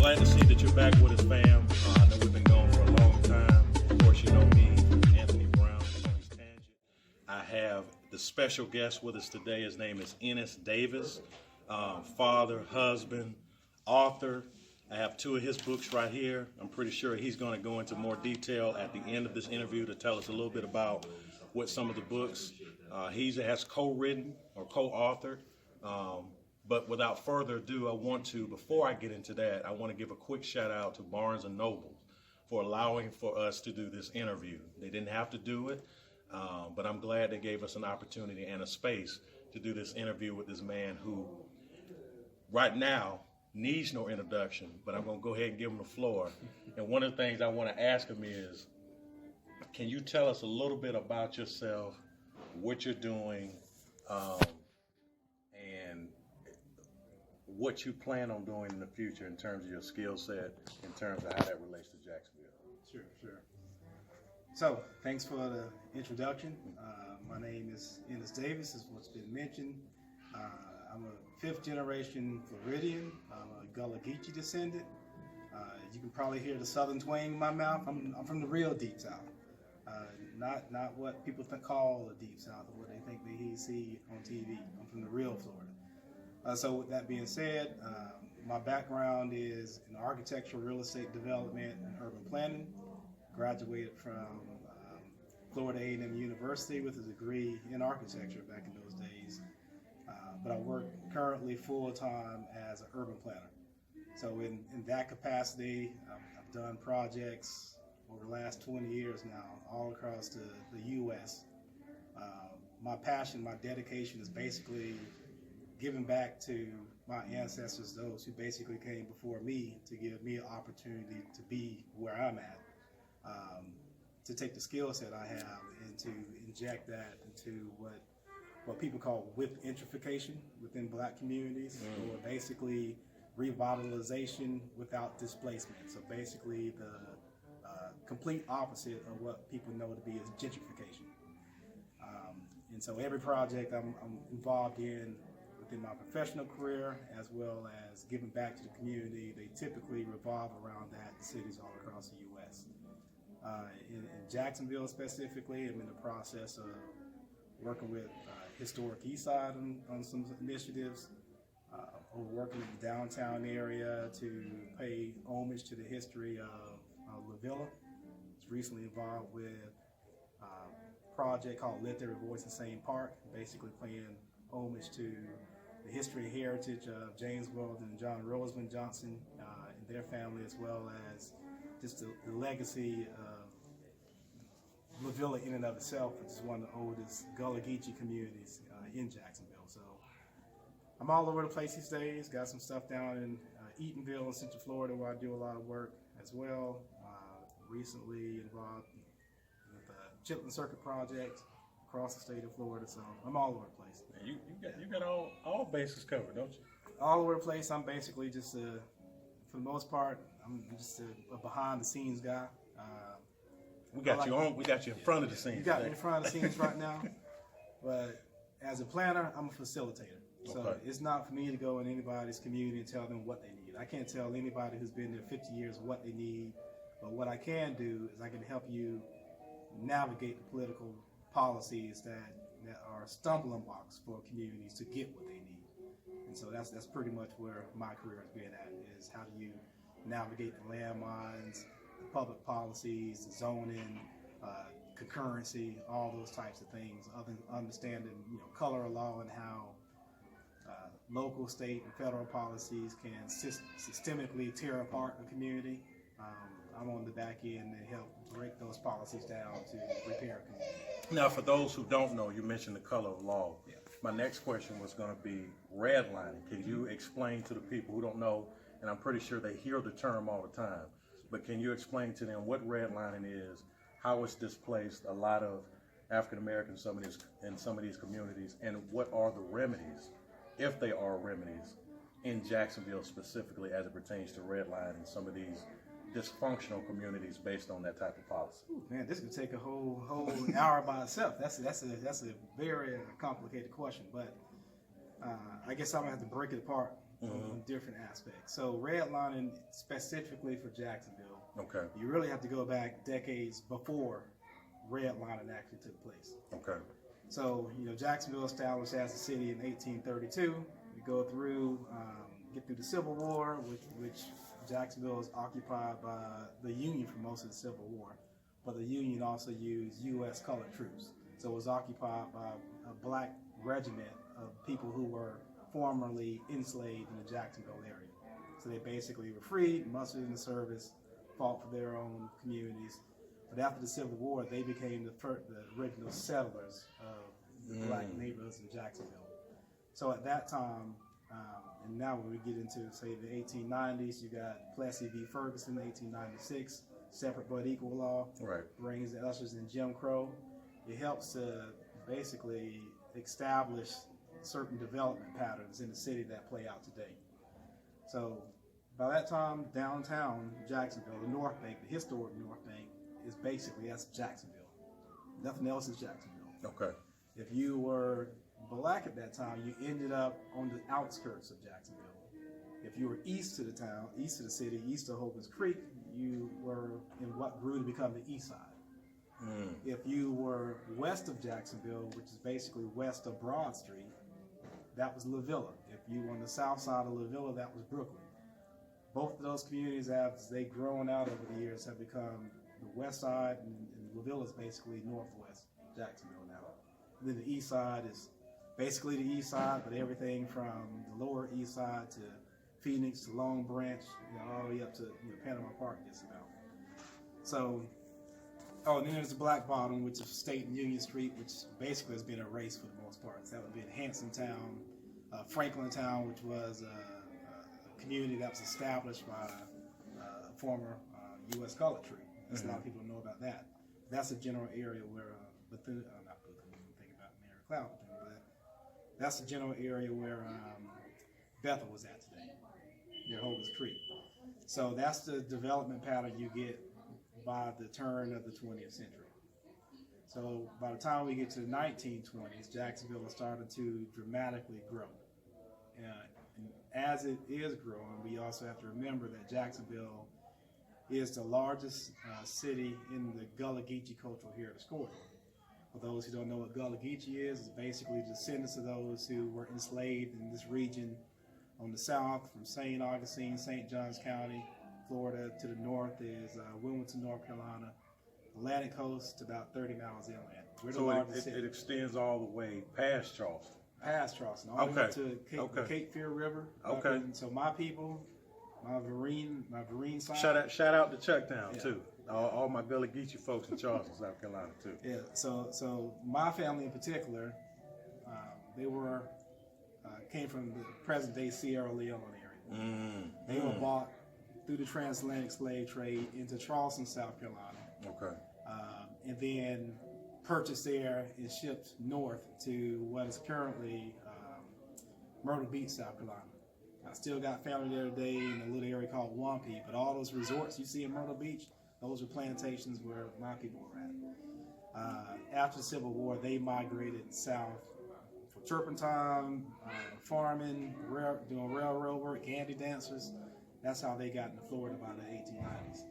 glad to see that you're back with us, fam. I know we've been gone for a long time. Of course, you know me, Anthony Brown, Tony's Tangent. I have the special guest with us today. His name is Ennis Davis, father, husband, author. I have two of his books right here. I'm pretty sure he's going to go into more detail at the end of this interview to tell us a little bit about what some of the books he has co-written or co-authored. But without further ado, before I get into that, I want to give a quick shout out to Barnes & Noble for allowing for us to do this interview. They didn't have to do it, but I'm glad they gave us an opportunity and a space to do this interview with this man who right now needs no introduction, but I'm going to go ahead and give him the floor. And one of the things I want to ask him is, can you tell us a little bit about yourself, what you're doing, and what you plan on doing in the future in terms of your skill set, in terms of how that relates to Jacksonville? Sure. So, thanks for the introduction. My name is Ennis Davis, is what's been mentioned. I'm a fifth generation Floridian. I'm a Gullah Geechee descendant. You can probably hear the southern twang in my mouth. I'm from the real Deep South. Not what people call the Deep South or what they think they see on TV. I'm from the real Florida. So with that being said, my background is in architectural, real estate development, and urban planning. Graduated from Florida A&M University with a degree in architecture back in those days. But I work currently full-time as an urban planner. So in that capacity, I've done projects over the last 20 years now, all across the U.S. My passion, my dedication is basically giving back to my ancestors, those who basically came before me, to give me an opportunity to be where I'm at, to take the skill set I have and to inject that into what people call whip gentrification within black communities, or basically revitalization without displacement. So basically the complete opposite of what people know to be as gentrification. And so every project I'm involved in within my professional career, as well as giving back to the community, they typically revolve around that in cities all across the U.S. In Jacksonville specifically, I'm in the process of working with Historic Eastside on some initiatives. We're working in the downtown area to pay homage to the history of La Villa. Was recently involved with a project called Let Their Voice in Same Park, basically paying homage to the history and heritage of James Weldon and John Roseman Johnson and their family, as well as just the legacy of La Villa in and of itself, which is one of the oldest Gullah Geechee communities in Jacksonville. So I'm all over the place these days. Got some stuff down in Eatonville in Central Florida where I do a lot of work as well. Recently involved with the Chitlin Circuit project across the state of Florida, so I'm all over the place. Man, you got all bases covered, don't you? All over the place. I'm basically just for the most part, I'm just a behind the scenes guy. We got you in front of the scenes. You got me in front of the scenes right now, but as a planner, I'm a facilitator. So okay. It's not for me to go in anybody's community and tell them what they need. I can't tell anybody who's been there 50 years what they need, but what I can do is I can help you navigate the political policies that are stumbling blocks for communities to get what they need. And so that's pretty much where my career has been at, is how do you navigate the landmines, the public policies, the zoning, concurrency, all those types of things, understanding color of law and how local, state, and federal policies can systemically tear apart a community. I'm on the back end and help break those policies down to repair a community. Now, for those who don't know, you mentioned the color of law. Yeah. My next question was going to be redlining. Can you explain to the people who don't know, and I'm pretty sure they hear the term all the time, but can you explain to them what redlining is, how it's displaced a lot of African Americans in some of these communities, and what are the remedies, if they are remedies, in Jacksonville specifically as it pertains to redlining some of these dysfunctional communities based on that type of policy? Ooh, man, this could take a whole hour by itself. That's a very complicated question, but I guess I'm gonna have to break it apart on different aspects. So redlining specifically for Jacksonville, Okay. you really have to go back decades before redlining actually took place. Okay. So, Jacksonville established as a city in 1832. We go through, get through the Civil War, which Jacksonville is occupied by the Union for most of the Civil War. But the Union also used U.S. colored troops. So it was occupied by a black regiment of people who were formerly enslaved in the Jacksonville area. So they basically were freed, mustered into service, fought for their own communities. But after the Civil War, they became the original settlers of the black neighborhoods in Jacksonville. So at that time, and now when we get into, say, the 1890s, you got Plessy v. Ferguson, 1896, separate but equal law, Right. brings the ushers in Jim Crow. It helps to basically establish certain development patterns in the city that play out today. So by that time, downtown Jacksonville, the North Bank, the historic North Bank, is basically, that's Jacksonville. Nothing else is Jacksonville. Okay. If you were black at that time, you ended up on the outskirts of Jacksonville. If you were east of the town, east of the city, east of Hogan's Creek, you were in what grew to become the east side. If you were west of Jacksonville, which is basically west of Broad Street, that was La Villa. If you were on the south side of La Villa, that was Brooklyn. Both of those communities, as they've grown out over the years, have become the west side, and La Villa is basically northwest Jacksonville now. And then the east side is basically the east side, but everything from the lower east side to Phoenix to Long Branch, all the way up to Panama Park gets about. So, and then there's the Black Bottom, which is State and Union Street, which basically has been erased for the most part. So that would be in Hanson Town, Franklin Town, which was a community that was established by a former U.S. colored tree. That's a lot of people don't know about that. That's a general area where Bethune, not Bethune, I'm thinking about Mary Cloud, but that's a general area where Bethel was at today, near Hogan's Creek. So that's the development pattern you get by the turn of the 20th century. So by the time we get to the 1920s, Jacksonville is starting to dramatically grow. And as it is growing, we also have to remember that Jacksonville is the largest city in the Gullah Geechee Cultural Heritage Corridor. For those who don't know what Gullah Geechee is, it's basically descendants of those who were enslaved in this region on the south from St. Augustine, St. Johns County, Florida. To the north is Wilmington, North Carolina. Atlantic coast, about 30 miles inland. We're the largest city. It extends all the way past Charleston. Past Charleston, all the way to Cape Fear River. Okay. And so my people, my Vereen side. Shout out to Chucktown too. All my Gullah Geechee folks in Charleston, South Carolina too. Yeah. So my family in particular, they were came from the present day Sierra Leone area. They were bought through the transatlantic slave trade into Charleston, South Carolina. Okay. And then purchased there and shipped north to what is currently Myrtle Beach, South Carolina. I still got family there today in a little area called Wampy, but all those resorts you see in Myrtle Beach, those are plantations where my people were at. After the Civil War, they migrated south for turpentine, farming, doing railroad work, candy dancers. That's how they got into Florida by the 1890s.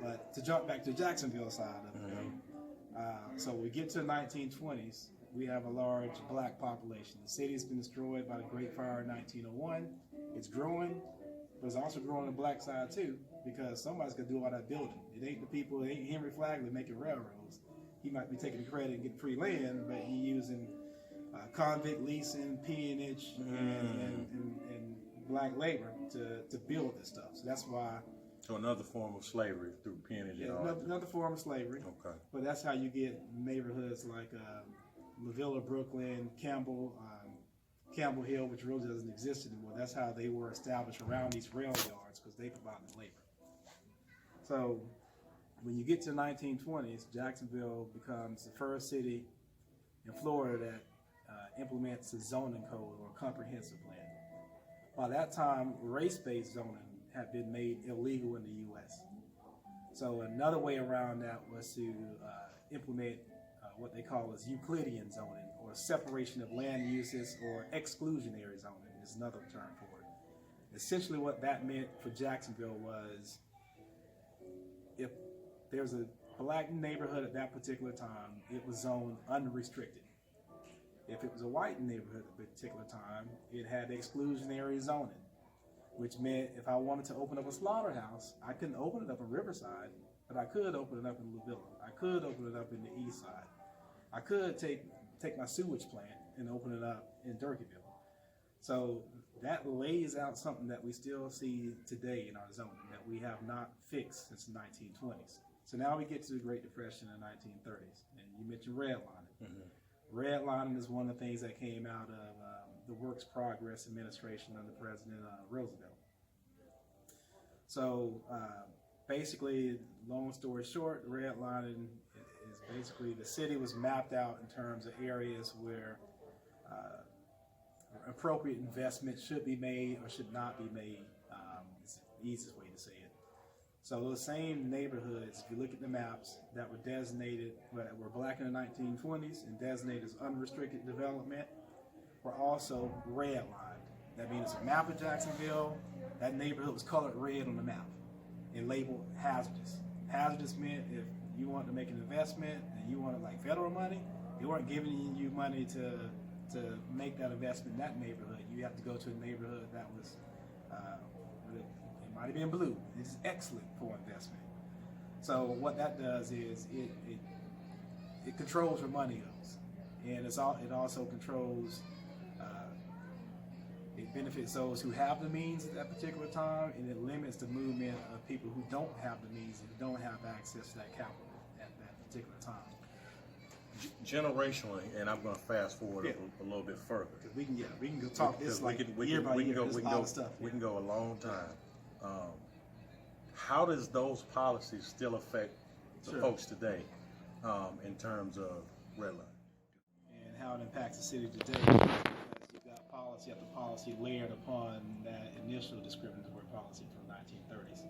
But to jump back to the Jacksonville side of it, so we get to the 1920s, we have a large black population. The city's been destroyed by the Great Fire in 1901. It's growing, but it's also growing on the black side too, because somebody's gonna do all that building. It ain't the people, it ain't Henry Flagler making railroads. He might be taking the credit and getting free land, but he using convict leasing, peonage, and black labor to build this stuff. So that's why. So another form of slavery through peonage and all. Another form of slavery. Okay. But that's how you get neighborhoods like La Villa, Brooklyn, Campbell Hill, which really doesn't exist anymore. That's how they were established around these rail yards because they provided labor. So when you get to the 1920s, Jacksonville becomes the first city in Florida that implements a zoning code or comprehensive plan. By that time, race-based zoning had been made illegal in the U.S. So another way around that was to implement what they call as Euclidean zoning, or separation of land uses, or exclusionary zoning is another term for it. Essentially what that meant for Jacksonville was if there's a black neighborhood at that particular time, it was zoned unrestricted. If it was a white neighborhood at a particular time, it had exclusionary zoning, which meant if I wanted to open up a slaughterhouse, I couldn't open it up in Riverside, but I could open it up in Lavilla. I could open it up in the East Side. I could take my sewage plant and open it up in Durkeeville. So that lays out something that we still see today in our zoning that we have not fixed since the 1920s. So now we get to the Great Depression in the 1930s, and you mentioned redlining. Mm-hmm. Redlining is one of the things that came out of the Works Progress administration under President Roosevelt. So basically, long story short, redlining is basically the city was mapped out in terms of areas where appropriate investment should be made or should not be made. It's the easiest way to say it. So those same neighborhoods, if you look at the maps that were designated, that were black in the 1920s and designated as unrestricted development, were also redlined. That means a map of Jacksonville, that neighborhood was colored red on the map and labeled hazardous. Hazardous meant if you wanted to make an investment and you wanted like federal money, they weren't giving you money to make that investment in that neighborhood. You have to go to a neighborhood that was, it might have been blue. It's excellent for investment. So what that does is it controls where money goes, and it also controls. It benefits those who have the means at that particular time, and it limits the movement of people who don't have the means and who don't have access to that capital at that particular time. Generationally, and I'm going to fast forward a little bit further. We can go talk this like year by year. We can go a long time. How does those policies still affect the folks today in terms of redlining? And how it impacts the city today? Because you've got policy after policy layered upon that initial discriminatory policy from the 1930s.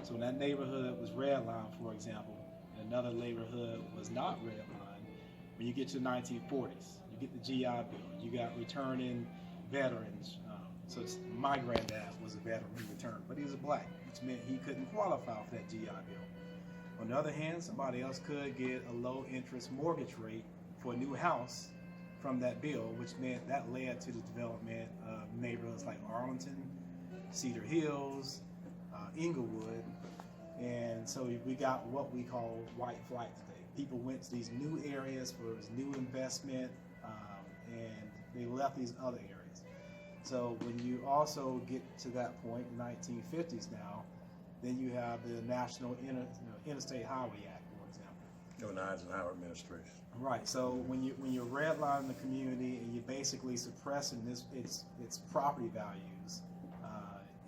So when that neighborhood was redlined, for example, and another neighborhood was not redlined, when you get to the 1940s, you get the GI Bill, you got returning veterans. So my granddad was a veteran who returned, but he was a black, which meant he couldn't qualify for that GI Bill. On the other hand, somebody else could get a low interest mortgage rate for a new house from that bill, which meant that led to the development of neighborhoods like Arlington, Cedar Hills, Inglewood, and so we got what we call white flight today. People went to these new areas for this new investment, and they left these other areas. So when you also get to that point, in the 1950s now, then you have the National Interstate Highway Act, for example. During the Eisenhower administration. Right. So when you're redlining the community and you're basically suppressing its property values,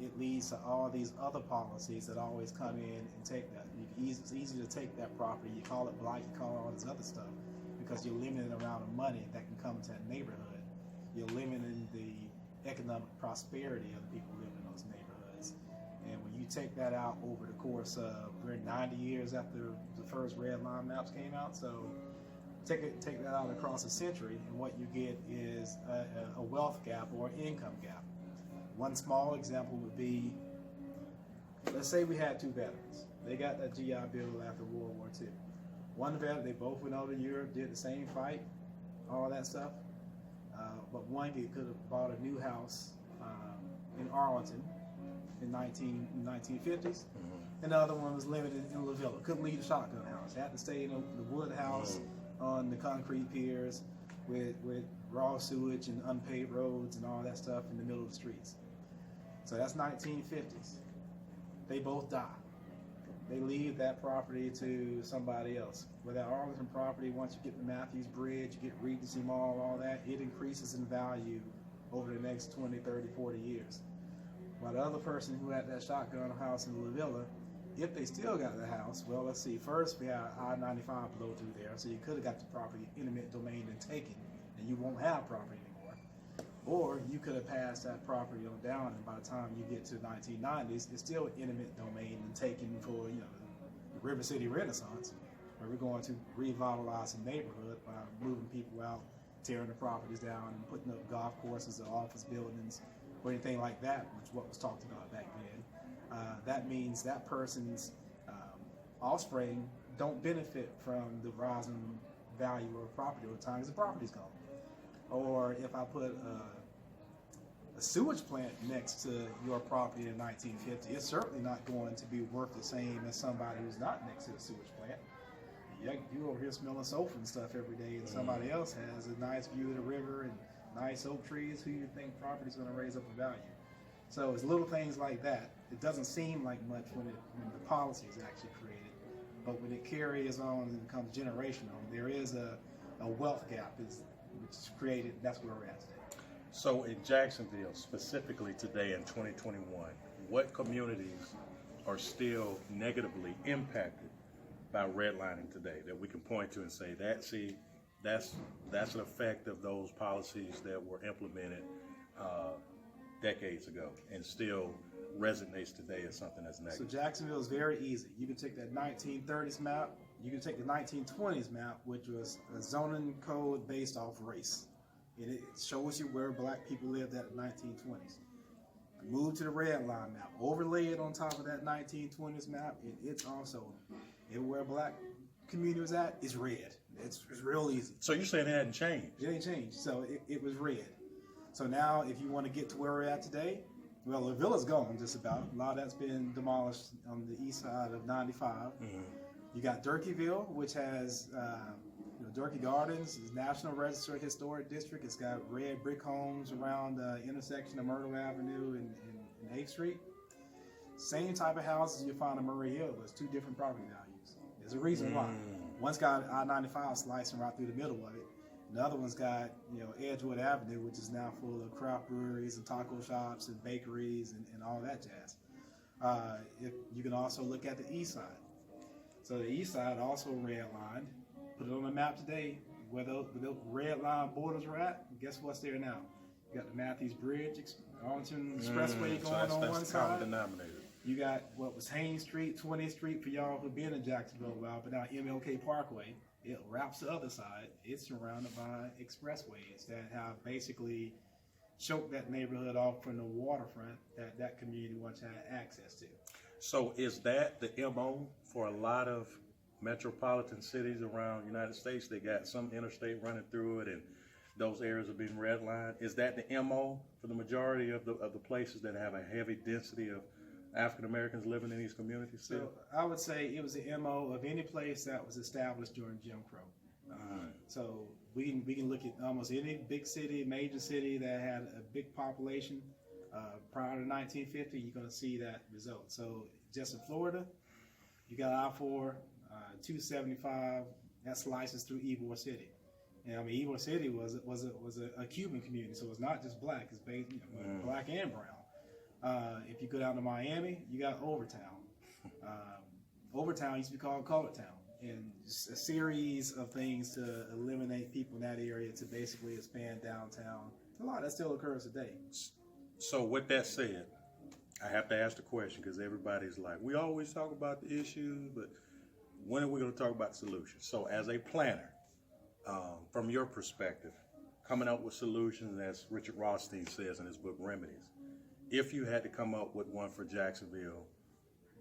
it leads to all these other policies that always come in and take that. It's easy to take that property. You call it blight, you call it all this other stuff, because you're limiting the amount of money that can come to that neighborhood. You're limiting the economic prosperity of the people living in those neighborhoods. And when you take that out over the course of, we're 90 years after the first red line maps came out, so take that out across a century, and what you get is a wealth gap or income gap. One small example would be, let's say we had two veterans. They got that GI Bill after World War II. One veteran, they both went over to Europe, did the same fight, all that stuff. But one could have bought a new house in Arlington in 1950s. And the other one was limited in Lavilla. Couldn't leave the shotgun house. Had to stay in the wood house on the concrete piers with raw sewage and unpaved roads and all that stuff in the middle of the streets. So that's 1950s. They both die. They leave that property to somebody else. With that Arlington property, once you get the Matthews Bridge, you get Regency Mall, all that, it increases in value over the next 20, 30, 40 years. While the other person who had that shotgun house in Lavilla, if they still got the house, well, let's see. First, we had I-95 blow through there, so you could have got the property eminent domain and taken, and you won't have property anymore. Or you could have passed that property on down, and by the time you get to the 1990s, it's still eminent domain and taken for, the River City Renaissance, where we're going to revitalize the neighborhood by moving people out, tearing the properties down, and putting up golf courses and office buildings, or anything like that, which is what was talked about back then, that means that person's offspring don't benefit from the rising value of property over time because the property's gone. Or if I put a sewage plant next to your property in 1950, it's certainly not going to be worth the same as somebody who's not next to a sewage plant. You're over here smelling sulfur and stuff every day, and somebody else has a nice view of the river and nice oak trees. Who you think property's going to raise up in value? So it's little things like that. It doesn't seem like much when the policy is actually created, but when it carries on and becomes generational, there is a wealth gap which is created. That's where we're at today. So in Jacksonville, specifically today in 2021, what communities are still negatively impacted by redlining today that we can point to and say that's an effect of those policies that were implemented decades ago and still resonates today as something that's negative? So Jacksonville is very easy. You can take that 1930s map, you can take the 1920s map, which was a zoning code based off race. And it shows you where black people lived at the 1920s. Move to the red line map, overlay it on top of that 1920s map, and it's also everywhere black community was at is red. It's real easy. So you're saying it hadn't changed? It ain't changed. So it was red. So now if you want to get to where we're at today, well, the villa's gone just about. A lot of that's been demolished on the east side of 95. Mm-hmm. You got Durkeeville, which has Durkee Gardens is National Register Historic District. It's got red brick homes around the intersection of Myrtle Avenue and 8th Street. Same type of houses you find in Murray Hill, but it's two different property values. There's a reason why. One's got I-95 slicing right through the middle of it. And the other one's got Edgewood Avenue, which is now full of craft breweries and taco shops and bakeries and all that jazz. You can also look at the east side. So the east side also redlined. Put it on the map today, where the red line borders are at. Guess what's there now? You got the Matthews Bridge, Arlington Expressway going on one side. Denominator. You got what was Haynes Street, 20th Street for y'all who've been in Jacksonville a while, but now MLK Parkway. It wraps the other side. It's surrounded by expressways that have basically choked that neighborhood off from the waterfront that community once had access to. So is that the MO for a lot of metropolitan cities around the United States? They got some interstate running through it and those areas are being redlined. Is that the MO for the majority of the places that have a heavy density of African Americans living in these communities still? So I would say it was the MO of any place that was established during Jim Crow. So we can look at almost any big city, major city that had a big population prior to 1950. You're going to see that result. So just in Florida, you got I-4, 275 that slices through Ybor City. And I mean, Ybor City was a Cuban community, so it's not just black; it's based black and brown. If you go down to Miami, you got Overtown. Overtown used to be called Colored Town, and just a series of things to eliminate people in that area to basically expand downtown. A lot that still occurs today. So with that said, I have to ask the question because everybody's like, we always talk about the issues, but when are we going to talk about solutions? So as a planner, from your perspective, coming up with solutions, as Richard Rothstein says in his book, Remedies, if you had to come up with one for Jacksonville,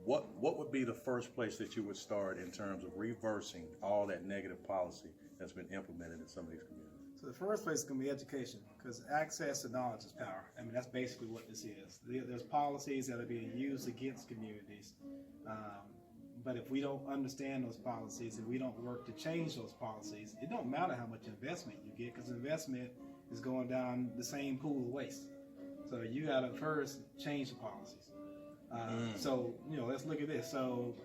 what would be the first place that you would start in terms of reversing all that negative policy that's been implemented in some of these communities? So the first place is going to be education, because access to knowledge is power. I mean, that's basically what this is. There's policies that are being used against communities. But if we don't understand those policies and we don't work to change those policies, it don't matter how much investment you get, because investment is going down the same pool of waste. So you got to first change the policies. So, let's look at this. So,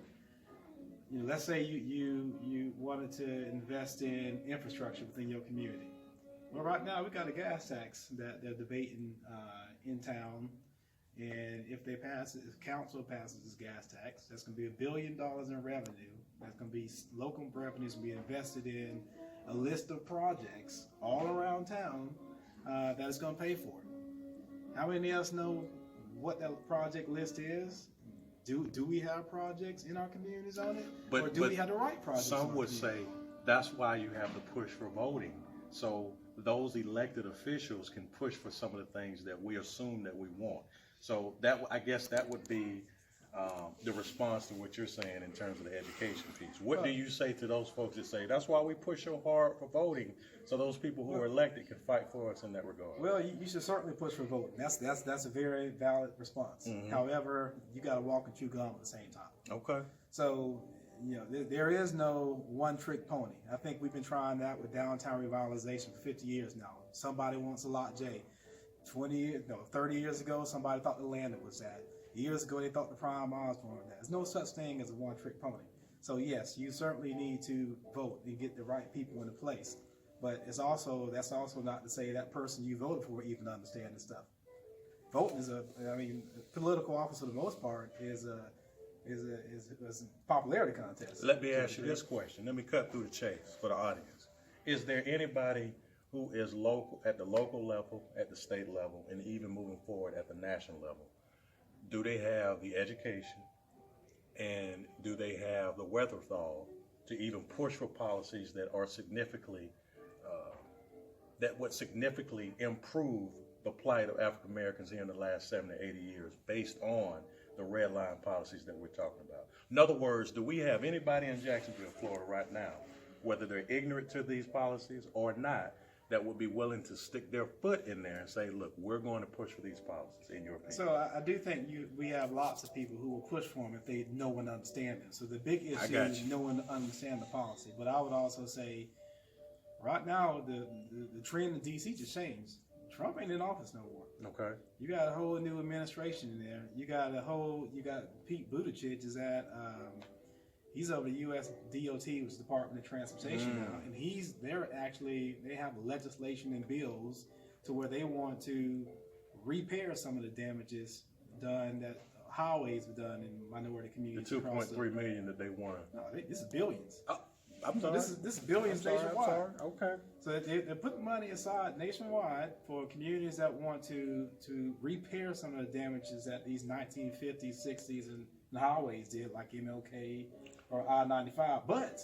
let's say you wanted to invest in infrastructure within your community. Well, right now we got a gas tax that they're debating in town. And if council passes this gas tax, that's going to be $1 billion in revenue. That's going to be local revenues going to be invested in a list of projects all around town that is going to pay for it. How many of us know what that project list is? Do we have projects in our communities on it? Or do we have the right projects? Some would say that's why you have the push for voting. So those elected officials can push for some of the things that we assume that we want. So that, I guess that would be the response to what you're saying in terms of the education piece. What do you say to those folks that say, that's why we push so hard for voting, so those people who are elected can fight for us in that regard? Well, you should certainly push for voting. That's a very valid response. Mm-hmm. However, you got to walk and chew gum at the same time. Okay. So, there is no one-trick pony. I think we've been trying that with downtown revitalization for 50 years now. Somebody wants a Lot J. 30 years ago, somebody thought the land was that. Years ago, they thought the prime malls were that. There's no such thing as a one-trick pony. So yes, you certainly need to vote and get the right people into place. But that's also not to say that person you voted for even understand this stuff. Voting is political office for the most part is a popularity contest. Let me ask you this question. Let me cut through the chase for the audience. Is there anybody who is local, at the local level, at the state level, and even moving forward at the national level? Do they have the education, and do they have the wherewithal to even push for policies that are significantly, that would significantly improve the plight of African Americans here in the last 70 to 80 years based on the red line policies that we're talking about? In other words, do we have anybody in Jacksonville, Florida right now, whether they're ignorant to these policies or not, that would be willing to stick their foot in there and say, look, we're going to push for these policies, in your opinion? So I do think we have lots of people who will push for them if they know and understand them. So the big issue is knowing and understand the policy. But I would also say, right now, the trend in D.C. just changed. Trump ain't in office no more. Okay. You got a whole new administration in there. You got Pete Buttigieg is at, he's over the U.S. DOT, which is Department of Transportation now, and they have legislation and bills to where they want to repair some of the damages done that highways have done in minority communities. The $2.3 million that they want. No, this is billions. I'm sorry. This is billions nationwide. Okay. So they're putting money aside nationwide for communities that want to repair some of the damages that these 1950s, 60s, and highways did, like MLK or I-95. But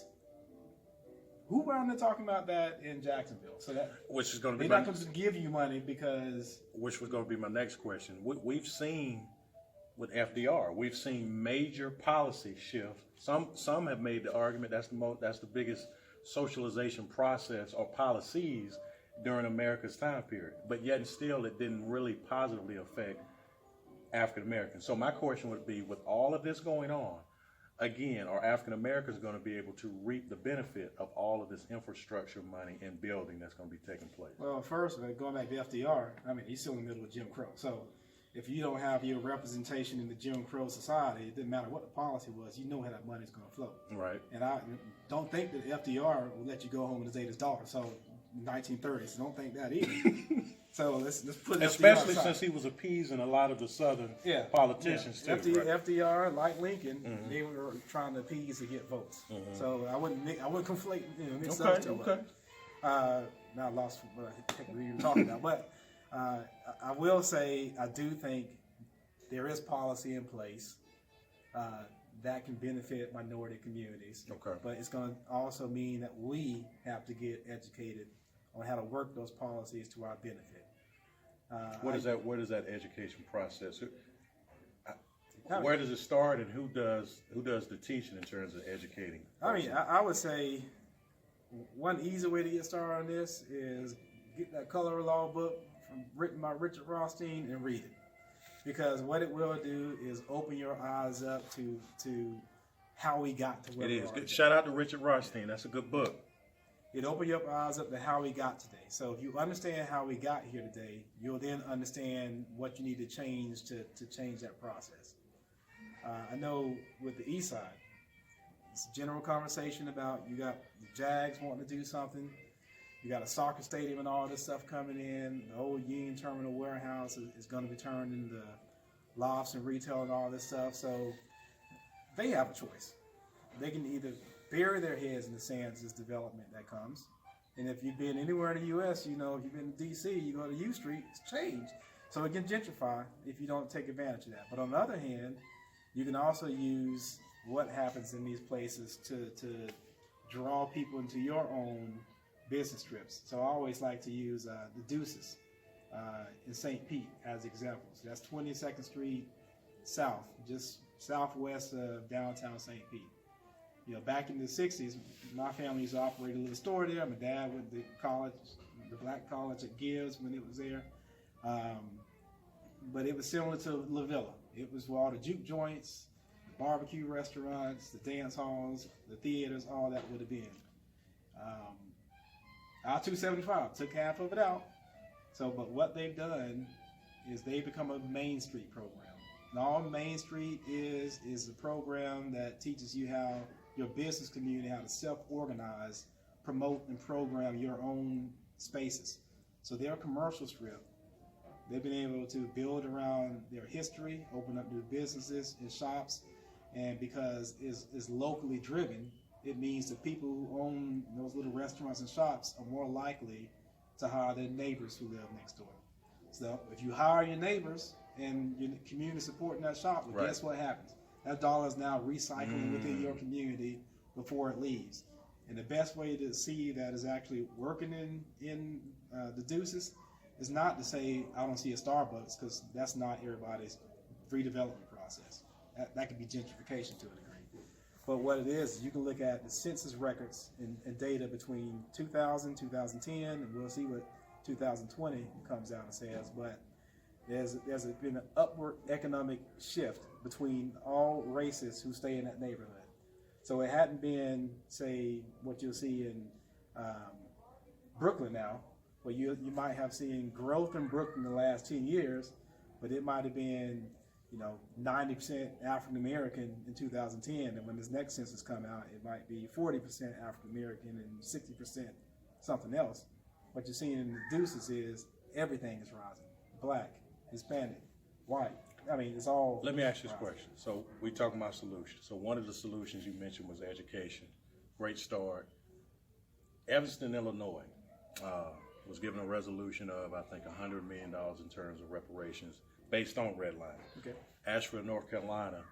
who around there talking about that in Jacksonville? So that which is going to be they're not going to give you money because which was going to be my next question. We've seen with FDR, we've seen major policy shifts. Some have made the argument that's the biggest socialization process or policies during America's time period. But yet and still, it didn't really positively affect African Americans. So my question would be, with all of this going on, again, are African Americans going to be able to reap the benefit of all of this infrastructure money and building that's going to be taking place? Well, first, going back to FDR, he's still in the middle of Jim Crow. So if you don't have your representation in the Jim Crow society, it didn't matter what the policy was, you know how that money's going to flow. Right. And I don't think that FDR will let you go home and date his daughter. So 1930s, don't think that either. So let's put especially since he was appeasing a lot of the Southern politicians too. FDR, like Lincoln, they were trying to appease to get votes. So I wouldn't conflate mix those two. Okay. Now I lost what we were talking about, but I will say I do think there is policy in place that can benefit minority communities. Okay. But it's going to also mean that we have to get educated on how to work those policies to our benefit. What is that education process? Where does it start, and who does the teaching in terms of educating? I would say one easy way to get started on this is get that color law book written by Richard Rothstein and read it, because what it will do is open your eyes up to how we got to where we are. Good. Shout out to Richard Rothstein. That's a good book. It opened your eyes up to how we got today. So if you understand how we got here today, you'll then understand what you need to change to change that process. I know with the East Side, it's a general conversation about you got the Jags wanting to do something. You got a soccer stadium and all this stuff coming in. The old Union Terminal warehouse is going to be turned into lofts and retail and all this stuff. So they have a choice. They can either bury their heads in the sands as development that comes. And if you've been anywhere in the U.S., if you've been to D.C., you go to U Street, it's changed. So it can gentrify if you don't take advantage of that. But on the other hand, you can also use what happens in these places to draw people into your own business strips. So I always like to use the Deuces in St. Pete as examples. That's 22nd Street South, just southwest of downtown St. Pete. You know, back in the 60s, my family used to operate a little store there. My dad went to college, the black college at Gibbs when it was there. But it was similar to La Villa. It was where all the juke joints, the barbecue restaurants, the dance halls, the theaters, all that would have been. I-275 took half of it out. So, but what they've done is they've become a Main Street program. And all Main Street is a program that teaches you how your business community, how to self-organize, promote, and program your own spaces. So their commercial strip, they've been able to build around their history, open up new businesses and shops, and because it's locally driven, it means the people who own those little restaurants and shops are more likely to hire their neighbors who live next door. So if you hire your neighbors and your community supporting that shop, well, guess what happens? That dollar is now recycling within your community before it leaves. And the best way to see that is actually working in the Deuces is not to say, I don't see a Starbucks, because that's not everybody's redevelopment process. That could be gentrification to a degree. But what it is, you can look at the census records and data between 2000, 2010, and we'll see what 2020 comes out and says. But there's been an upward economic shift between all races who stay in that neighborhood. So it hadn't been, say, what you'll see in Brooklyn now, where you might have seen growth in Brooklyn in the last 10 years, but it might have been, 90% African American in 2010, and when this next census come out, it might be 40% African American and 60% something else. What you're seeing in the Deuces is everything is rising: black, Hispanic, white. I mean, it's all. Let me ask you this question. So we talking about solutions. So one of the solutions you mentioned was education. Great start. Evanston, Illinois, was given a resolution of, I think, $100 million in terms of reparations based on redlining. Okay. Asheville, North Carolina,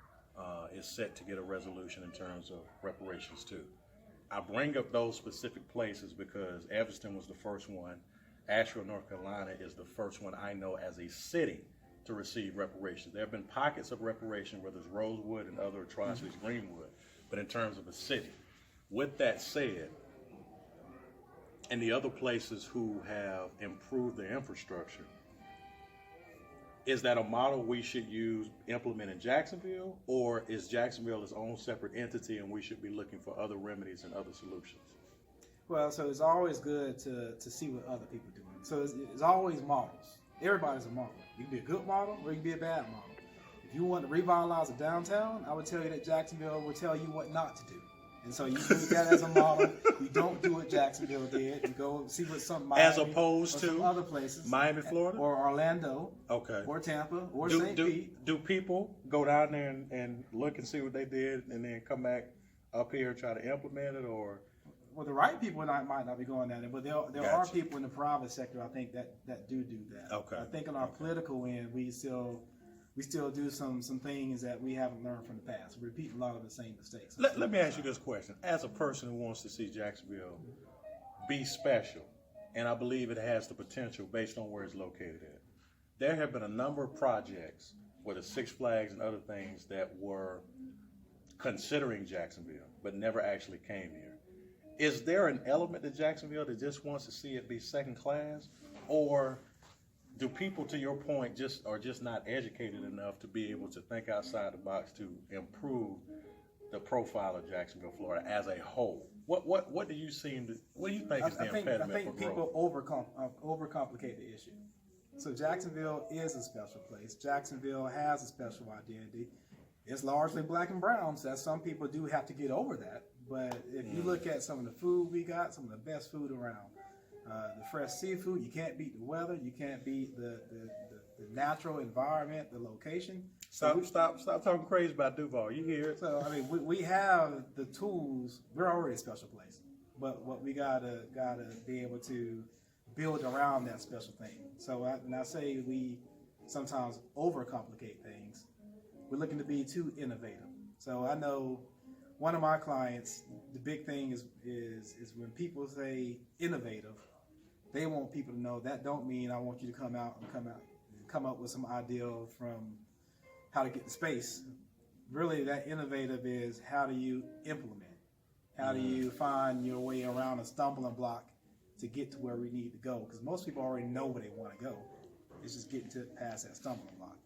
is set to get a resolution in terms of reparations too. I bring up those specific places because Evanston was the first one. Asheville, North Carolina is the first one I know as a city to receive reparations. There have been pockets of reparation, whether it's Rosewood and other atrocities, Greenwood, but in terms of a city. With that said, and the other places who have improved their infrastructure, is that a model we should implement in Jacksonville, or is Jacksonville its own separate entity and we should be looking for other remedies and other solutions? Well, so it's always good to see what other people are doing. So it's always models. Everybody's a model. You can be a good model or you can be a bad model. If you want to revitalize a downtown, I would tell you that Jacksonville will tell you what not to do. And so you use that as a model. You don't do what Jacksonville did. You go see what some Miami, as opposed to some other places, Miami, Florida, or Orlando, okay, or Tampa, or St. Pete. Do people go down there and look and see what they did, and then come back up here and try to implement it, or? Well, the right people might not be going down there, but there are people in the private sector, I think, that do that. Okay. I think on our political end, we still do some things that we haven't learned from the past. We repeat a lot of the same mistakes. Let me ask you this question. As a person who wants to see Jacksonville be special, and I believe it has the potential based on where it's located at, there have been a number of projects, whether Six Flags and other things, that were considering Jacksonville, but never actually came here. Is there an element to Jacksonville that just wants to see it be second class, or do people, to your point, are just not educated enough to be able to think outside the box to improve the profile of Jacksonville, Florida as a whole? What do you think is the impediment I think for people growth? overcomplicate the issue. So Jacksonville is a special place. Jacksonville has a special identity. It's largely black and brown, so some people do have to get over that. But if you look at some of the food we got, some of the best food around, the fresh seafood, you can't beat the weather, you can't beat the natural environment, the location. Stop talking crazy about Duval. You hear it? So I mean, we have the tools. We're already a special place, but what we gotta be able to build around that special thing. So I say we sometimes overcomplicate things. We're looking to be too innovative. So I know one of my clients, the big thing is when people say innovative, they want people to know that don't mean I want you to come up with some idea from how to get to space. Really, that innovative is how do you implement? How do you find your way around a stumbling block to get to where we need to go? Because most people already know where they want to go. It's just getting past that stumbling block.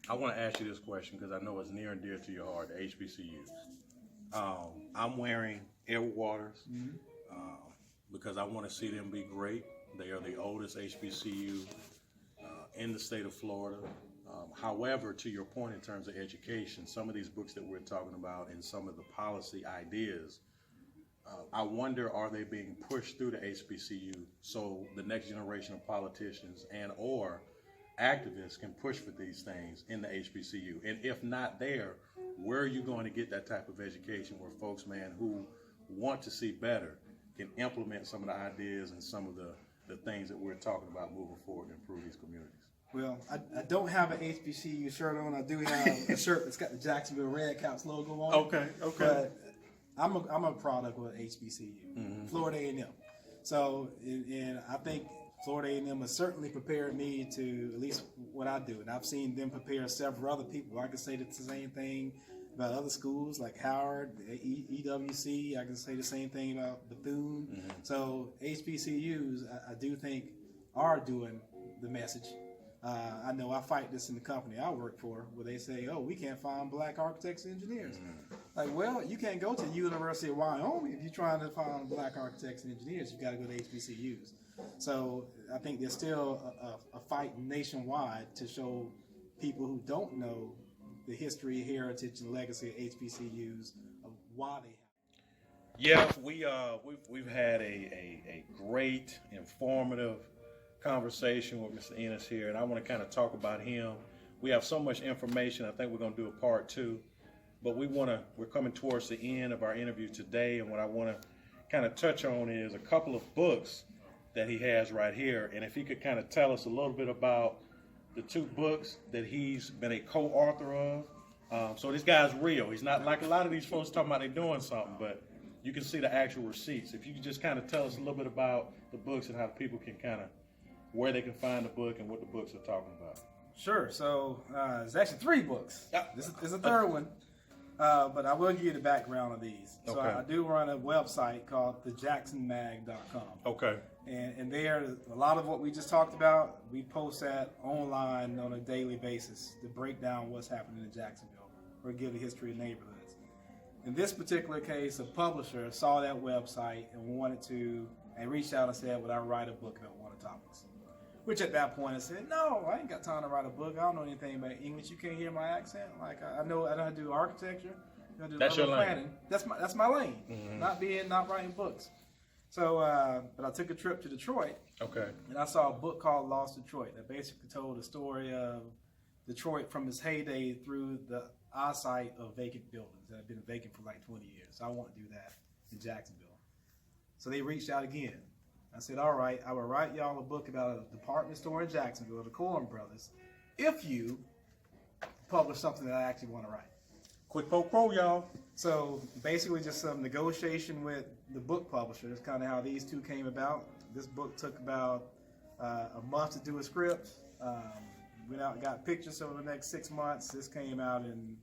I want to ask you this question because I know it's near and dear to your heart, the HBCUs. I'm wearing Edward Waters because I want to see them be great. They are the oldest HBCU in the state of Florida. However, to your point in terms of education, some of these books that we're talking about and some of the policy ideas, I wonder, are they being pushed through the HBCU so the next generation of politicians and or activists can push for these things in the HBCU? And if not there, where are you going to get that type of education where folks, man, who want to see better can implement some of the ideas and some of the things that we're talking about moving forward to improve these communities? Well, I don't have an HBCU shirt on. I do have a shirt that's got the Jacksonville Redcaps logo on it. Okay. But I'm a product of HBCU, Florida A&M. So, and I think Florida A&M has certainly prepared me to at least what I do. And I've seen them prepare several other people. I can say the same thing about other schools like Howard, EWC. I can say the same thing about Bethune. So HBCUs, I do think, are doing the message. I know I fight this in the company I work for, where they say, "Oh, we can't find black architects and engineers." Like, well, you can't go to the University of Wyoming if you're trying to find black architects and engineers. You got to go to HBCUs. So I think there's still a fight nationwide to show people who don't know the history, heritage, and legacy of HBCUs of why they have. Yeah, we've had a great, informative conversation with Mr. Ennis here, and I want to kind of talk about him. We have so much information. I think we're going to do a part 2, but we're coming towards the end of our interview today, and what I want to kind of touch on is a couple of books that he has right here, and if he could kind of tell us a little bit about the 2 books that he's been a co-author of. So this guy's real. He's not like a lot of these folks talking about they're doing something, but you can see the actual receipts. If you could just kind of tell us a little bit about the books and how people can kind of, where they can find the book and what the books are talking about. Sure. So there's actually 3 books. This is a third one, but I will give you the background of these. So I do run a website called thejacksonmag.com. Okay. And there, a lot of what we just talked about, we post that online on a daily basis to break down what's happening in Jacksonville or give the history of neighborhoods. In this particular case, a publisher saw that website and reached out and said, would I write a book about one of the topics? Which at that point I said, no, I ain't got time to write a book. I don't know anything about English. You can't hear my accent. Like I know how to do architecture. I do That's your planning. lane. That's my lane. Not writing books. So, but I took a trip to Detroit. Okay. And I saw a book called Lost Detroit that basically told the story of Detroit from its heyday through the eyesight of vacant buildings that have been vacant for like 20 years. So I want to do that in Jacksonville. So they reached out again. I said, all right, I will write y'all a book about a department store in Jacksonville, the Coen Brothers, if you publish something that I actually want to write. Quick pro, y'all. So basically just some negotiation with the book publisher. That's kind of how these 2 came about. This book took about a month to do a script. Went out and got pictures over the next 6 months. This came out in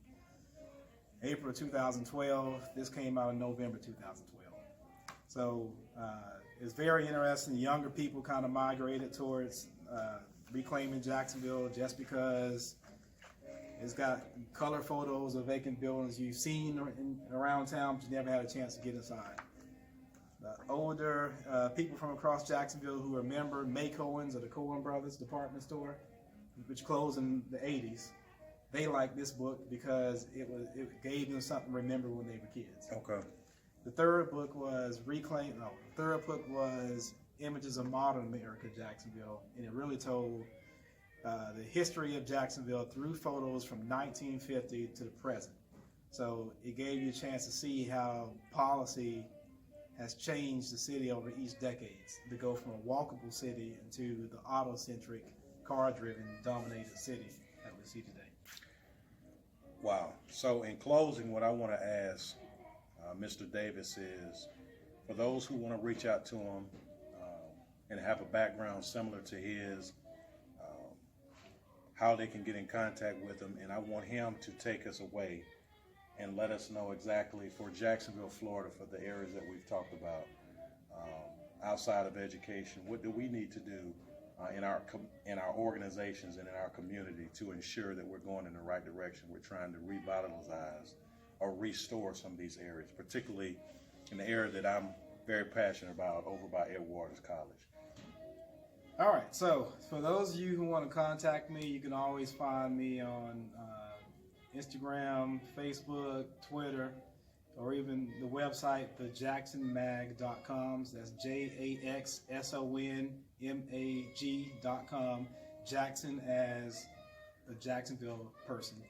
April 2012. This came out in November 2012. So it's very interesting. Younger people kind of migrated towards reclaiming Jacksonville just because it's got color photos of vacant buildings you've seen around town, but you never had a chance to get inside. Older people from across Jacksonville who remember May Cohen's or the Coen Brothers department store, which closed in the 80s, they like this book because it gave them something to remember when they were kids. Okay. The third book was Images of Modern America, Jacksonville, and it really told the history of Jacksonville through photos from 1950 to the present. So it gave you a chance to see how policy has changed the city over each decades to go from a walkable city into the auto-centric, car-driven, dominated city that we're see today. Wow. So in closing, what I want to ask Mr. Davis is, for those who want to reach out to him and have a background similar to his, how they can get in contact with him, and I want him to take us away and let us know exactly for Jacksonville, Florida, for the areas that we've talked about, outside of education, what do we need to do in our organizations and in our community to ensure that we're going in the right direction? We're trying to revitalize or restore some of these areas, particularly in the area that I'm very passionate about over by Ed Waters College. All right, so for those of you who want to contact me, you can always find me on Instagram, Facebook, Twitter, or even the website, thejacksonmag.com. That's JAXSONMAG.com. Jackson as a Jacksonville person.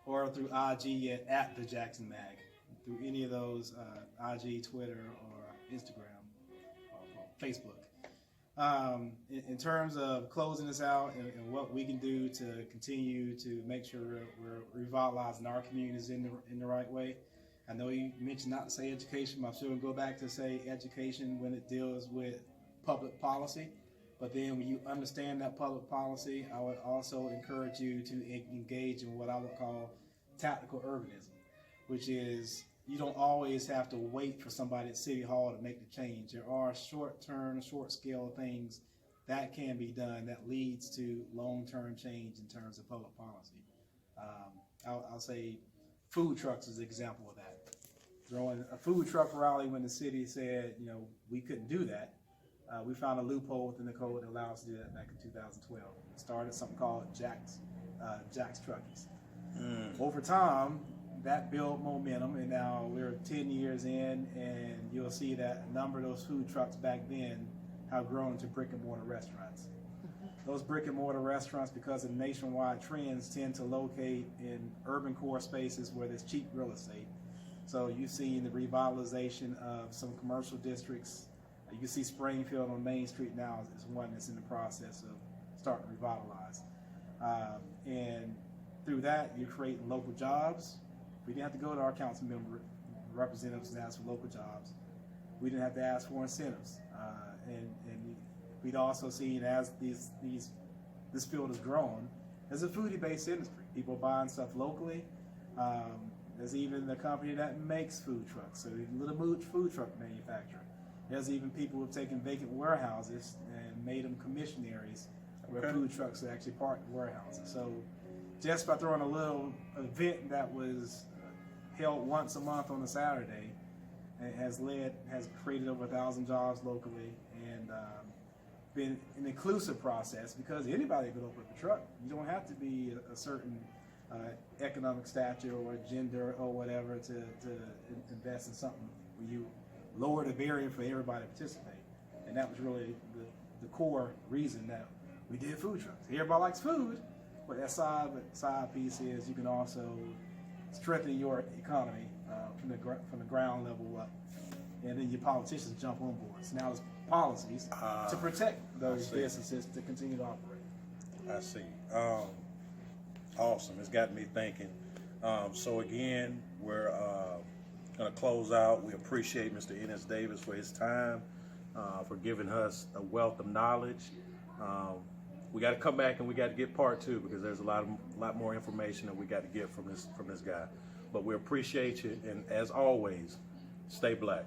Or through IG at the Jackson Mag. Through any of those, IG, Twitter, or Instagram, or Facebook. In terms of closing this out and what we can do to continue to make sure we're revitalizing our communities in the right way. I know you mentioned not to say education, but I'm sure we'll go back to say education when it deals with public policy. But then when you understand that public policy, I would also encourage you to engage in what I would call tactical urbanism, which is you don't always have to wait for somebody at City Hall to make the change. There are short-term, short-scale things that can be done that leads to long-term change in terms of public policy. I'll say food trucks is an example of that. Throwing a food truck rally when the city said, we couldn't do that. We found a loophole within the code that allowed us to do that back in 2012. We started something called Jack's Truckies. Over time, that built momentum, and now we're 10 years in, and you'll see that a number of those food trucks back then have grown to brick and mortar restaurants. Those brick and mortar restaurants, because of nationwide trends, tend to locate in urban core spaces where there's cheap real estate. So you see the revitalization of some commercial districts. You can see Springfield on Main Street now is one that's in the process of starting to revitalize. And through that, you're creating local jobs. We didn't have to go to our council member representatives and ask for local jobs. We didn't have to ask for incentives. And we'd also seen as this field has grown, there's a foodie-based industry. People buying stuff locally. There's even the company that makes food trucks, so Little Mooch food truck manufacturer. There's even people who've taken vacant warehouses and made them commission areas where food trucks are actually parked in warehouses. So just by throwing a little event that was held once a month on a Saturday, has created over 1,000 jobs locally, and been an inclusive process because anybody could open up a truck. You don't have to be a certain economic stature or gender or whatever to invest in something where you lower the barrier for everybody to participate. And that was really the core reason that we did food trucks. Everybody likes food, but that side piece is you can also strengthen your economy from the ground level up, and then your politicians jump on board. So now there's policies to protect those businesses to continue to operate. I see. Awesome. It's got me thinking. So again, we're going to close out. We appreciate Mr. Ennis Davis for his time, for giving us a wealth of knowledge. We got to come back and we got to get part two because there's a lot more information that we got to get from this guy. But we appreciate you, and as always, stay black.